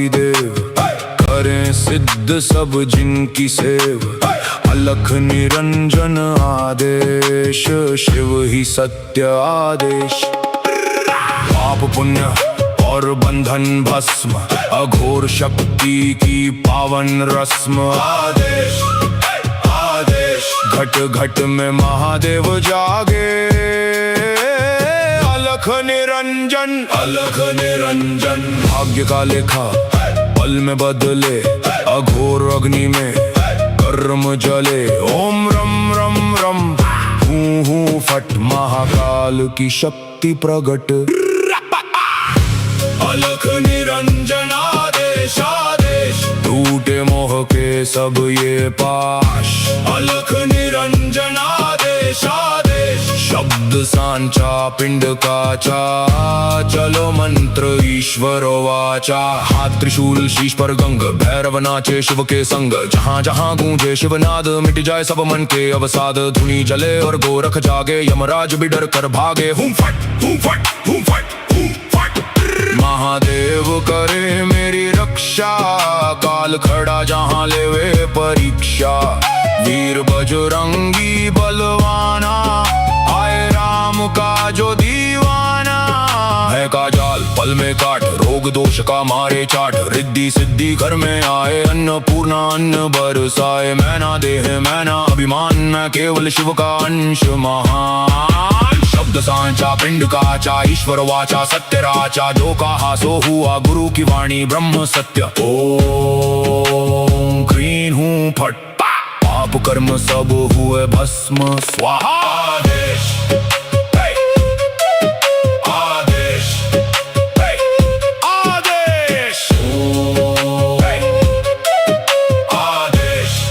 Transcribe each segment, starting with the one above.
देव करें सिद्ध सब जिनकी सेव। अलख निरंजन आदेश शिव ही सत्य आदेश। पाप पुण्य और बंधन भस्म अघोर शक्ति की पावन रस्म। आदेश आदेश घट घट में महादेव जागे। अलख निरंजन भाग्य का लेखा पल में बदले। अघोर अग्नि में कर्म जले। ओम रम रम रम हूँ हूँ फट महाकाल की शक्ति प्रगट। अलख निरंजन आदेश आदेश टूटे मोह के सब ये पाश। अलख निरंजन आदेश आदेश शब्द सांचा पिंड काचा। चलो मंत्र ईश्वर वाचा। हाथ त्रिशूल शीश पर गंग भैरव नाचे शिव के संग। जहाँ जहाँ गूंजे शिवनाद मिट जाए सब मन के अवसाद। धुनी जले और गोरख जागे यमराज भी डर कर भागे। हूँ फट हूँ फट हूँ फट हूँ फट। महादेव करे मेरी रक्षा। काल खड़ा जहाँ लेवे परीक्षा। वीर बजरंगी बलवाना आए राम का जो दीवाना। है का जाल पल में काट रोग दोष का मारे चाट। रिद्धि सिद्धि घर में आए अन्नपूर्णा अन्न बरसाए। मैना देह मैना अभिमान मैं केवल शिव का अंश महान। शब्द सांचा पिंड काचा ईश्वर वाचा सत्य राचा। जो कहा सो हुआ गुरु की वाणी ब्रह्म सत्य। ओम क्रीं हूँ फट पाप कर्म सब हुए भस्म स्वाहा। आदेश आदेश आदेश आदेश।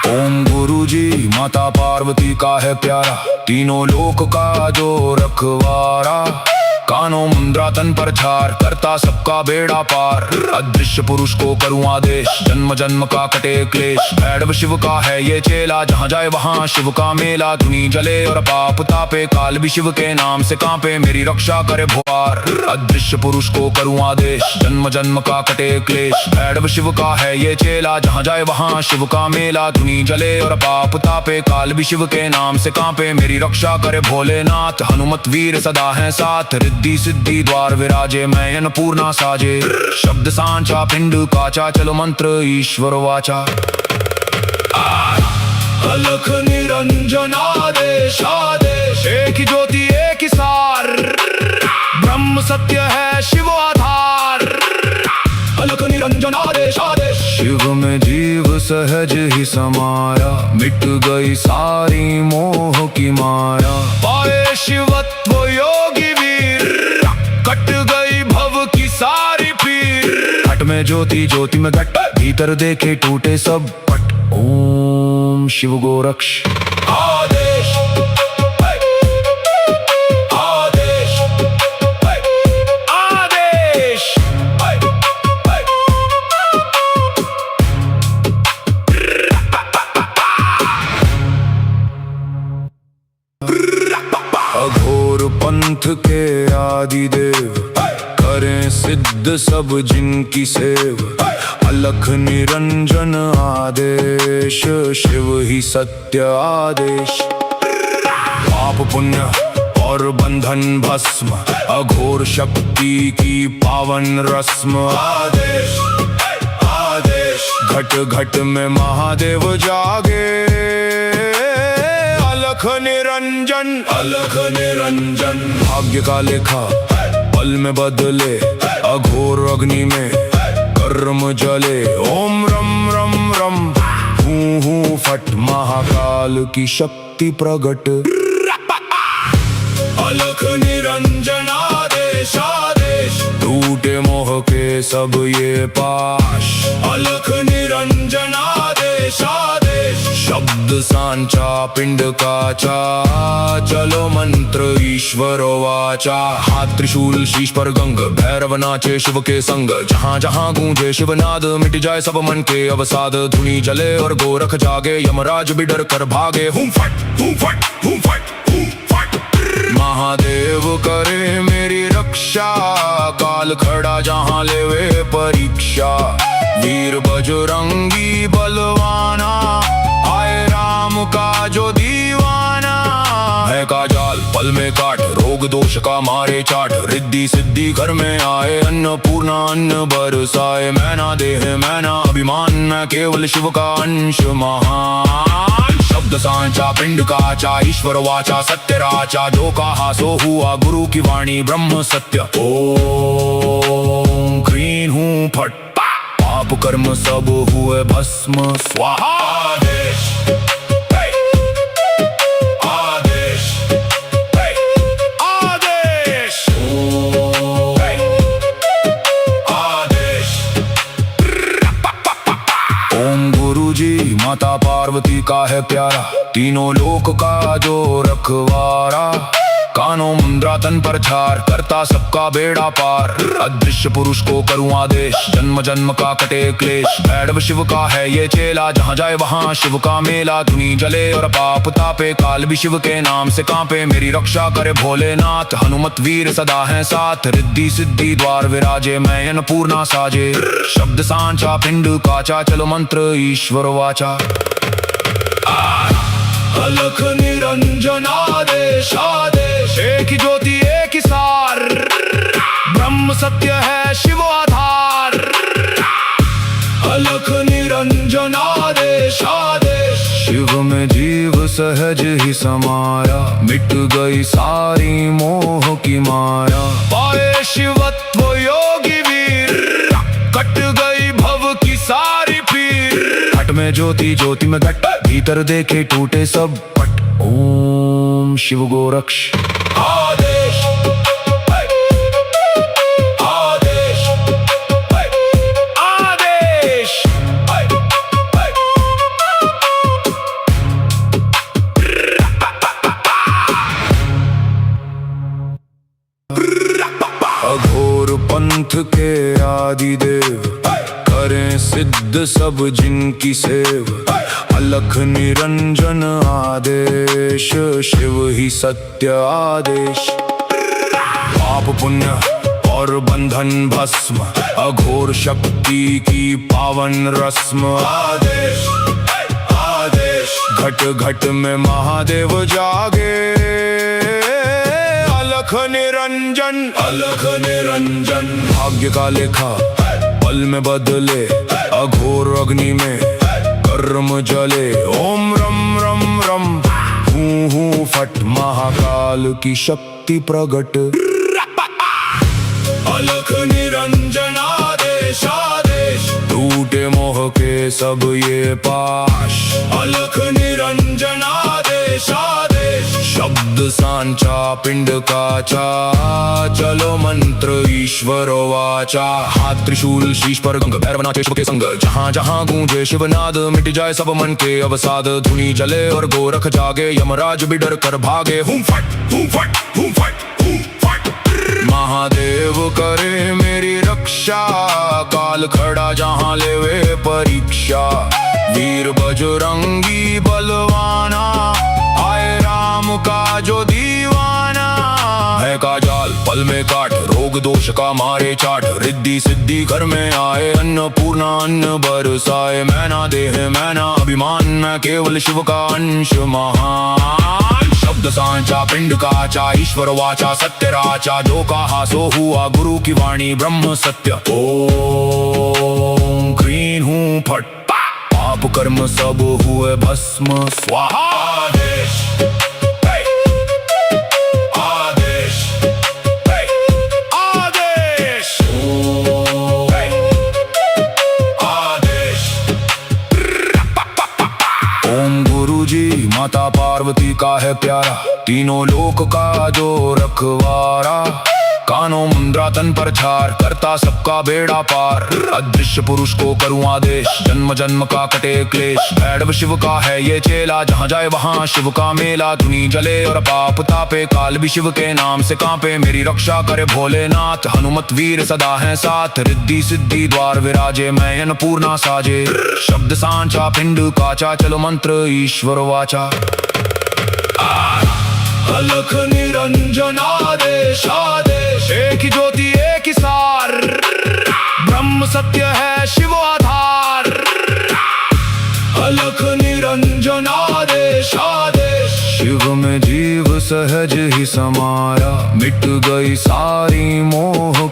ओम गुरुजी माता पार्वती का है प्यारा। तीनों लोक का जो रखवारा। कानों मुंद्रा तन पर छार करता सबका बेड़ा पार। अदृश्य पुरुष को करूं आदेश जन्म जन्म का कटे क्लेश। भैरव शिव का है ये चेला जहाँ जाए वहाँ शिव का मेला। धुनी जले और पाप तापे काल भी शिव के नाम से कांपे। मेरी रक्षा करे भुआर। अदृश्य पुरुष को करूं आदेश जन्म जन्म का कटे क्लेश। भैरव शिव का है ये चेला जहाँ जाए वहाँ शिव का मेला। धुनी जले और पाप तापे काल भी शिव के नाम से कांपे। मेरी रक्षा करे भोलेनाथ हनुमत वीर सदा है साथ। रिद्धि सिद्धि द्वार विराजे मैं अन्नपूर्णा साजे। शब्द सांचा पिंड काचा चलो मंत्र ईश्वर वाचा। अलख निरंजन आदेश आदेश एक ही ज्योति एक ही सार। ब्रह्म सत्य है शिव आधार। अलख निरंजन आदेश आदेश शिव में जीव सहज ही समाया। मिट गई सारी मोह की माया। पाए शिवत्व योगी वीर कट गई भव की सारी पीर। घट में ज्योति ज्योति में घट भीतर देखे टूटे सब पट। ओम शिव गोरक्ष आदेश आदेश आदेश। अघोर पंथ के आदि देव करें सिद्ध सब जिनकी सेव। अलख निरंजन आदेश शिव ही सत्य आदेश। पाप पुण्य और बंधन भस्म अघोर शक्ति की पावन रस्म। आदेश आदेश घट घट में महादेव जागे। अलख निरंजन भाग्य का लेखा पल में बदले। अघोर अग्नि में कर्म जले। ओम रम रम रम हूँ हूँ फट महाकाल की शक्ति प्रगट। अलख निरंजन आदेश आदेश टूटे मोह के सब ये पाश। अलख निरंजन आदेश आदेश शब्द सांचा पिंड काचा। चलो मंत्र ईश्वर वाचा। हाथ त्रिशूल शीश पर गंग भैरव नाचे शिव के संग। जहाँ जहाँ गूंजे शिवनाद मिट जाए सब मन के अवसाद। धुनी जले और गोरख जागे यमराज भी डर कर भागे। हूँ फट हूँ फट हूँ फट हूँ फट। महादेव करे मेरी रक्षा, काल खड़ा जहाँ लेवे परीक्षा। वीर बजरंगी बलवाना, आए राम का जो दीवाना। है का जाल पल में काट, रोग दोष का मारे चाट। रिद्धि सिद्धि घर में आए, अन्नपूर्णा अन्न बरसाए। मैना देह मैना अभिमान, मैं केवल शिव का अंश महान। शब्द सांचा पिंड काचा, ईश्वर वाचा सत्य राचा। जो कहा सो हुआ, गुरु की वाणी ब्रह्म सत्य। ओम क्रीं हूँ फट, पाप कर्म सब हुए भस्म स्वाहा। आदेश आदेश आदेश आदेश। ओम गुरुजी माता पार्वती का है प्यारा, तीनों लोक का जो रखवारा। कानों मुंद्रा तन पर छार, करता सबका बेड़ा पार। अदृश्य पुरुष को करूं आदेश, जन्म जन्म का कटे क्लेश। भैरव शिव का है ये चेला, जहाँ जाए वहाँ शिव का मेला। धुनी जले और पाप तापे, काल भी शिव के नाम से कांपे। मेरी रक्षा करे भोलेनाथ, हनुमत वीर सदा है साथ। रिद्धि सिद्धि द्वार विराजे, मैं अन्नपूर्णा साजे। शब्द सांचा पिंड काचा, चलो मंत्र ईश्वर वाचा। अलख निरंजन आदेश आदेश, एक ही ज्योति एक ही सार। ब्रह्म सत्य है शिव आधार। अलख निरंजन आदेश आदेश, शिव में जीव सहज ही समाया। मिट गई सारी मोह की माया। पाए शिवत्व योगी वीर, कट गई भव की सारी पीर। घट में ज्योति ज्योति में घट, भीतर देखे टूटे सब पट। ओम शिव गोरक्ष आदेश आदेश आदेश। अघोर पंथ के आदि देव, करें सिद्ध सब जिनकी सेव। अलख निरंजन आदेश, शिव ही सत्य आदेश। पाप पुण्य और बंधन भस्म, अघोर शक्ति की पावन रस्म। आदेश आदेश, घट घट में महादेव जागे। अलख निरंजन अलख निरंजन, भाग्य का लेखा पल में बदले। अघोर अग्नि में कर्म जले। ओम रम रम रम, हूँ हूँ फट, महाकाल की शक्ति प्रगट। अलख निरंजन आदेश आदेश, टूटे मोह के सब ये पाश। अलख निरंजन आदेश आदेश, शब्द सांचा पिंड काचा। चलो मंत्र ईश्वर वाचा। हाथ त्रिशूल शीश पर गंग, भैरव नाचे शिव के संग। जहाँ जहाँ गूंजे शिवनाद, मिट जाए सब मन के अवसाद। धुनी जले और गोरख जागे, यमराज भी डर कर भागे। हूँ फट हूँ फट हूँ फट हूँ फट। महादेव करे मेरी रक्षा, काल खड़ा जहाँ लेवे परीक्षा। वीर बजरंगी बलवाना, आए राम का जो दीवाना। है का जाल पल में काट, रोग दोष का मारे चाट। रिद्धि सिद्धि घर में आए, अन्नपूर्णा अन्न बरसाए। मैना देह मैना अभिमान, मैं केवल शिव का अंश महान। शब्द सांचा पिंड काचा, ईश्वर वाचा सत्य राचा। जो कहा सो हुआ, गुरु की वाणी ब्रह्म सत्य। ओम क्रीं हूँ फट, पाप कर्म सब हुए भस्म स्वाहा। आदेश आदेश आदेश आदेश। ओम गुरुजी माता पार्वती का है प्यारा, तीनों लोक का जो रखवारा। कानों मुंद्रा तन पर छार, करता सबका बेड़ा पार। अदृश्य पुरुष को करूं आदेश, जन्म जन्म का कटे क्लेश। भैरव शिव का है ये चेला, जहाँ जाए वहाँ शिव का मेला। धुनी जले और पाप तापे, काल भी शिव के नाम से कांपे। मेरी रक्षा करे भोलेनाथ, हनुमत वीर सदा है साथ। रिद्धि सिद्धि द्वार विराजे, मैं अन्नपूर्णा साजे। शब्द सांचा पिंड काचा, चलो मंत्र ईश्वर वाचा। अलख निरंजन आदेश आदेश, एक ही ज्योति एक ही सार, ब्रह्म सत्य है शिव आधार। अलख निरंजन आदेश आदेश, शिव में जीव सहज ही समाया, मिट गई सारी मोह